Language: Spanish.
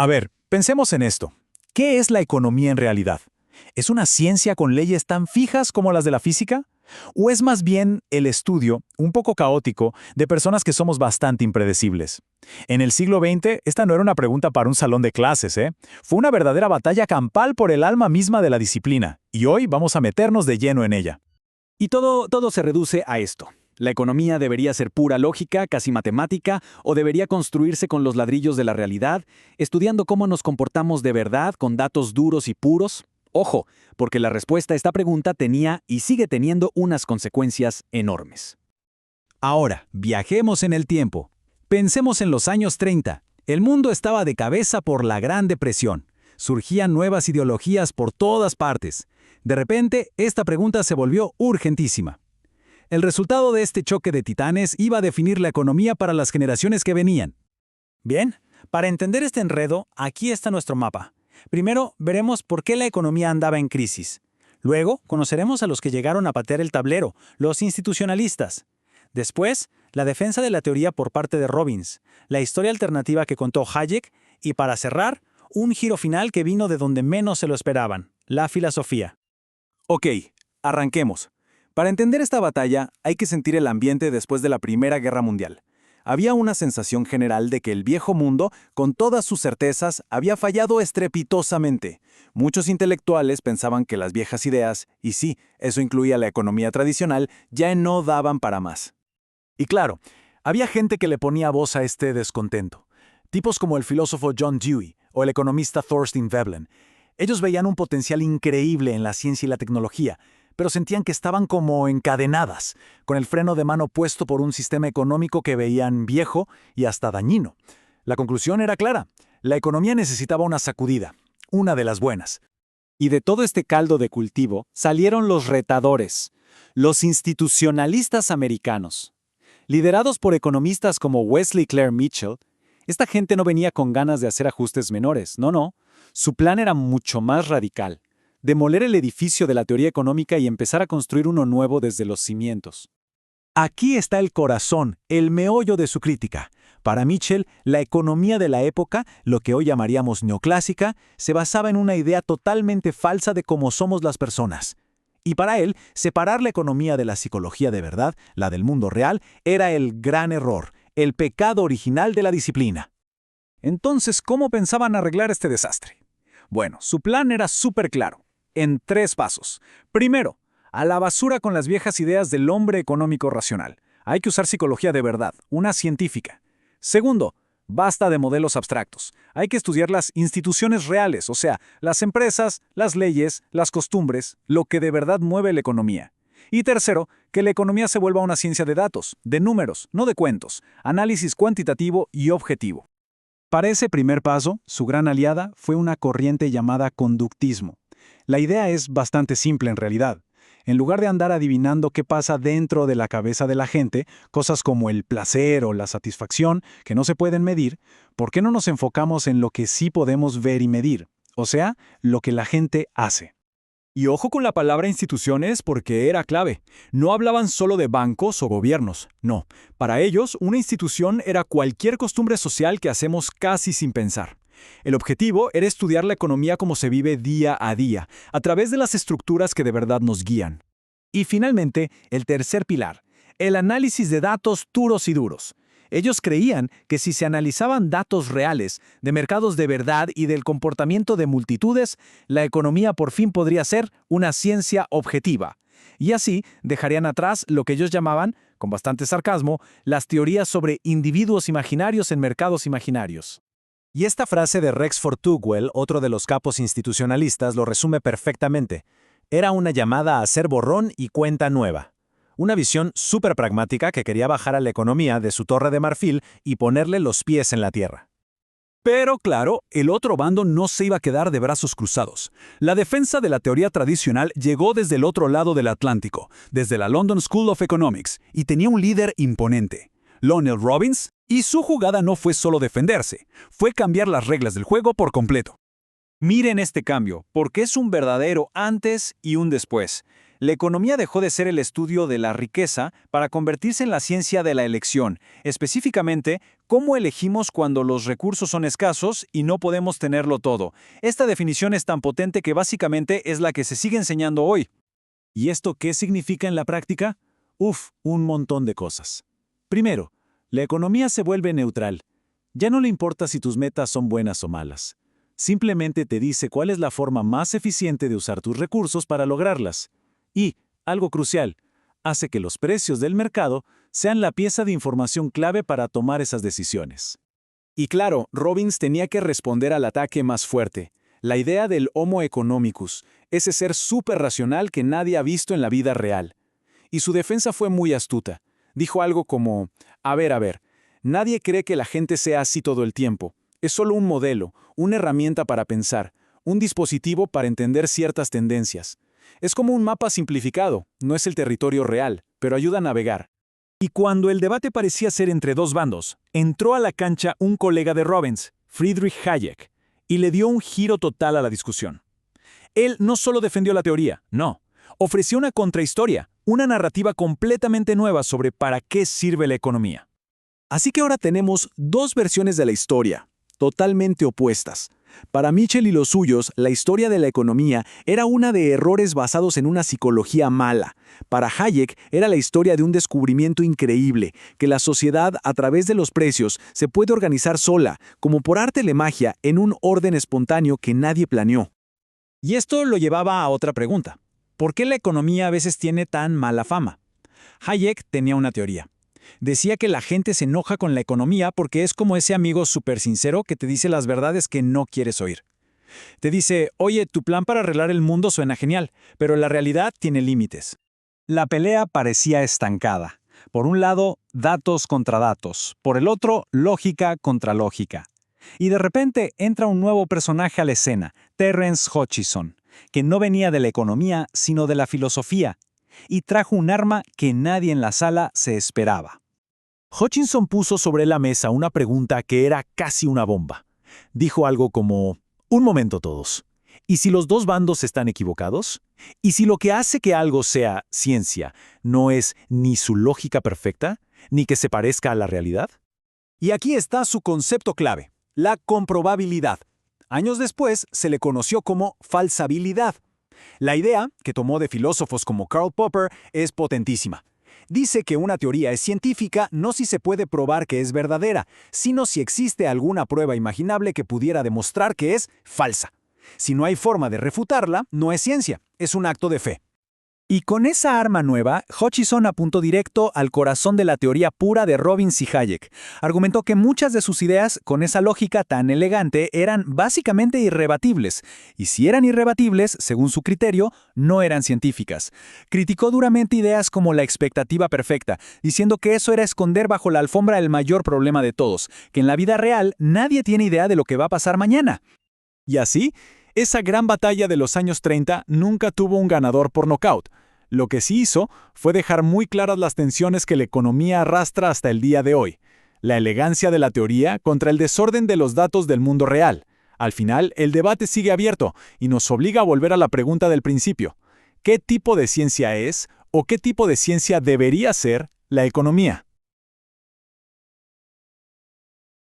A ver, pensemos en esto. ¿Qué es la economía en realidad? ¿Es una ciencia con leyes tan fijas como las de la física? ¿O es más bien el estudio, un poco caótico, de personas que somos bastante impredecibles? En el siglo XX, esta no era una pregunta para un salón de clases, ¿eh? Fue una verdadera batalla campal por el alma misma de la disciplina, y hoy vamos a meternos de lleno en ella. Y todo se reduce a esto. ¿La economía debería ser pura lógica, casi matemática, o debería construirse con los ladrillos de la realidad, estudiando cómo nos comportamos de verdad con datos duros y puros? Ojo, porque la respuesta a esta pregunta tenía y sigue teniendo unas consecuencias enormes. Ahora, viajemos en el tiempo. Pensemos en los años 30. El mundo estaba de cabeza por la Gran Depresión. Surgían nuevas ideologías por todas partes. De repente, esta pregunta se volvió urgentísima. El resultado de este choque de titanes iba a definir la economía para las generaciones que venían. Bien, para entender este enredo, aquí está nuestro mapa. Primero, veremos por qué la economía andaba en crisis. Luego, conoceremos a los que llegaron a patear el tablero, los institucionalistas. Después, la defensa de la teoría por parte de Robbins, la historia alternativa que contó Hayek y, para cerrar, un giro final que vino de donde menos se lo esperaban, la filosofía. Ok, arranquemos. Para entender esta batalla, hay que sentir el ambiente después de la Primera Guerra Mundial. Había una sensación general de que el viejo mundo, con todas sus certezas, había fallado estrepitosamente. Muchos intelectuales pensaban que las viejas ideas, y sí, eso incluía la economía tradicional, ya no daban para más. Y claro, había gente que le ponía voz a este descontento. Tipos como el filósofo John Dewey o el economista Thorstein Veblen. Ellos veían un potencial increíble en la ciencia y la tecnología, pero sentían que estaban como encadenadas, con el freno de mano puesto por un sistema económico que veían viejo y hasta dañino. La conclusión era clara: la economía necesitaba una sacudida, una de las buenas. Y de todo este caldo de cultivo salieron los retadores, los institucionalistas americanos. Liderados por economistas como Wesley Clair Mitchell, esta gente no venía con ganas de hacer ajustes menores, no. Su plan era mucho más radical: demoler el edificio de la teoría económica y empezar a construir uno nuevo desde los cimientos. Aquí está el corazón, el meollo de su crítica. Para Mitchell, la economía de la época, lo que hoy llamaríamos neoclásica, se basaba en una idea totalmente falsa de cómo somos las personas. Y para él, separar la economía de la psicología de verdad, la del mundo real, era el gran error, el pecado original de la disciplina. Entonces, ¿cómo pensaban arreglar este desastre? Bueno, su plan era súper claro, en 3 pasos. Primero, a la basura con las viejas ideas del hombre económico racional. Hay que usar psicología de verdad, una científica. Segundo, basta de modelos abstractos. Hay que estudiar las instituciones reales, o sea, las empresas, las leyes, las costumbres, lo que de verdad mueve la economía. Y tercero, que la economía se vuelva una ciencia de datos, de números, no de cuentos, análisis cuantitativo y objetivo. Para ese primer paso, su gran aliada fue una corriente llamada conductismo. La idea es bastante simple en realidad. En lugar de andar adivinando qué pasa dentro de la cabeza de la gente, cosas como el placer o la satisfacción que no se pueden medir, ¿por qué no nos enfocamos en lo que sí podemos ver y medir? O sea, lo que la gente hace. Y ojo con la palabra instituciones porque era clave. No hablaban solo de bancos o gobiernos, no. Para ellos, una institución era cualquier costumbre social que hacemos casi sin pensar. El objetivo era estudiar la economía como se vive día a día, a través de las estructuras que de verdad nos guían. Y finalmente, el tercer pilar, el análisis de datos puros y duros. Ellos creían que si se analizaban datos reales, de mercados de verdad y del comportamiento de multitudes, la economía por fin podría ser una ciencia objetiva. Y así dejarían atrás lo que ellos llamaban, con bastante sarcasmo, las teorías sobre individuos imaginarios en mercados imaginarios. Y esta frase de Rexford Tugwell, otro de los capos institucionalistas, lo resume perfectamente. Era una llamada a hacer borrón y cuenta nueva. Una visión súper pragmática que quería bajar a la economía de su torre de marfil y ponerle los pies en la tierra. Pero claro, el otro bando no se iba a quedar de brazos cruzados. La defensa de la teoría tradicional llegó desde el otro lado del Atlántico, desde la London School of Economics, y tenía un líder imponente, Lionel Robbins, y su jugada no fue solo defenderse, fue cambiar las reglas del juego por completo. Miren este cambio, porque es un verdadero antes y un después. La economía dejó de ser el estudio de la riqueza para convertirse en la ciencia de la elección, específicamente, cómo elegimos cuando los recursos son escasos y no podemos tenerlo todo. Esta definición es tan potente que básicamente es la que se sigue enseñando hoy. ¿Y esto qué significa en la práctica? Un montón de cosas. Primero, la economía se vuelve neutral. Ya no le importa si tus metas son buenas o malas. Simplemente te dice cuál es la forma más eficiente de usar tus recursos para lograrlas. Y, algo crucial, hace que los precios del mercado sean la pieza de información clave para tomar esas decisiones. Y claro, Robbins tenía que responder al ataque más fuerte, la idea del Homo economicus, ese ser súper racional que nadie ha visto en la vida real. Y su defensa fue muy astuta. Dijo algo como, a ver, nadie cree que la gente sea así todo el tiempo. Es solo un modelo, una herramienta para pensar, un dispositivo para entender ciertas tendencias. Es como un mapa simplificado, no es el territorio real, pero ayuda a navegar. Y cuando el debate parecía ser entre dos bandos, entró a la cancha un colega de Robbins, Friedrich Hayek, y le dio un giro total a la discusión. Él no solo defendió la teoría, no, ofreció una contrahistoria, una narrativa completamente nueva sobre para qué sirve la economía. Así que ahora tenemos dos versiones de la historia, totalmente opuestas. Para Mitchell y los suyos, la historia de la economía era una de errores basados en una psicología mala. Para Hayek era la historia de un descubrimiento increíble, que la sociedad a través de los precios se puede organizar sola, como por arte de magia, en un orden espontáneo que nadie planeó. Y esto lo llevaba a otra pregunta. ¿Por qué la economía a veces tiene tan mala fama? Hayek tenía una teoría. Decía que la gente se enoja con la economía porque es como ese amigo súper sincero que te dice las verdades que no quieres oír. Te dice, oye, tu plan para arreglar el mundo suena genial, pero la realidad tiene límites. La pelea parecía estancada. Por un lado, datos contra datos. Por el otro, lógica contra lógica. Y de repente entra un nuevo personaje a la escena, Terence Hutchison, que no venía de la economía, sino de la filosofía, y trajo un arma que nadie en la sala se esperaba. Hutchinson puso sobre la mesa una pregunta que era casi una bomba. Dijo algo como, un momento todos, ¿y si los dos bandos están equivocados? ¿Y si lo que hace que algo sea ciencia no es ni su lógica perfecta, ni que se parezca a la realidad? Y aquí está su concepto clave, la comprobabilidad. Años después se le conoció como falsabilidad. La idea, que tomó de filósofos como Karl Popper, es potentísima. Dice que una teoría es científica no si se puede probar que es verdadera, sino si existe alguna prueba imaginable que pudiera demostrar que es falsa. Si no hay forma de refutarla, no es ciencia, es un acto de fe. Y con esa arma nueva, Hutchison apuntó directo al corazón de la teoría pura de Robbins y Hayek. Argumentó que muchas de sus ideas, con esa lógica tan elegante, eran básicamente irrebatibles. Y si eran irrebatibles, según su criterio, no eran científicas. Criticó duramente ideas como la expectativa perfecta, diciendo que eso era esconder bajo la alfombra el mayor problema de todos, que en la vida real nadie tiene idea de lo que va a pasar mañana. Y así, esa gran batalla de los años 30 nunca tuvo un ganador por nocaut. Lo que sí hizo fue dejar muy claras las tensiones que la economía arrastra hasta el día de hoy. La elegancia de la teoría contra el desorden de los datos del mundo real. Al final, el debate sigue abierto y nos obliga a volver a la pregunta del principio. ¿Qué tipo de ciencia es o qué tipo de ciencia debería ser la economía?